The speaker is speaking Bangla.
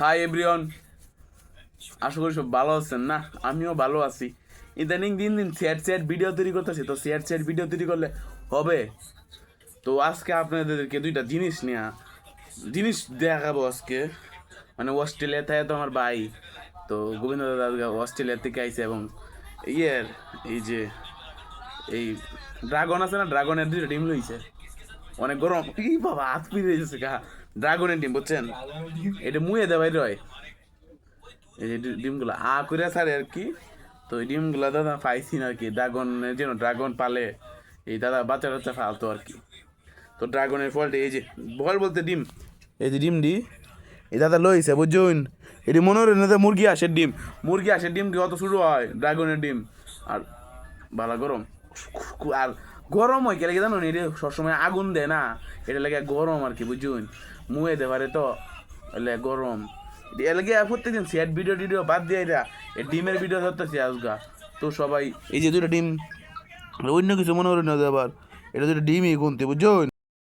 হাই এভরিওয়ান, আশা করি সব ভালো আছেন। না, আমিও ভালো আছি। ইদানিং দিন দিন স্যাড ভিডিও তৈরি করতেছি, তো স্যাড ভিডিও তৈরি করলে হবে। তো আজকে আপনাদেরকে দুইটা জিনিস দেখাবো আজকে। মানে অস্ট্রেলিয়া থেকে তো আমার ভাই, তো গোবিন্দ দাদা অস্ট্রেলিয়া থেকে আইছে, এবং এই যে এই ড্রাগন আছে না, ড্রাগনের দুইটা ডিম লইছে। অনেক গরম, ই বাবা হাত পিড়ে গেছে গা। ড্রাগনের ডিম বুঝছেন, এটা মুয়ে দেওয়াই রয়। এই যে ডিমগুলো করে ছাড়ে আর কি। তো এই ডিমগুলো দাদা পাইছি না আর কি, ড্রাগনের যেন ড্রাগন পালে এই দাদা বাচ্চা টাচ্চা ফালতো আর কি। তো ড্রাগনের ফলটা এই যে ফল বলতে ডিম, এই যে ডিমটি এই দাদা লইছে বুঝুন। এটি মনে হয় না মুরগি হাঁসের ডিম কি অত শুরু হয় ড্রাগনের ডিম। আর ভালো গরম, আর গরম হয় কে জানো, এটা সবসময় আগুন দেয় না, এটা লাগে গরম আর কি বুঝুন। মুয়ে দে পারে তো এলে গরম। এলাকে প্রত্যেকদিন স্যাড ভিডিও বাদ দিয়ে এরা এই ডিমের ভিডিও ধরতেছি আজগা। তো সবাই এই যে দুটো ডিম, অন্য কিছু মনে করেন না আবার, এটা দুটো ডিমই গুনতে বুঝুন।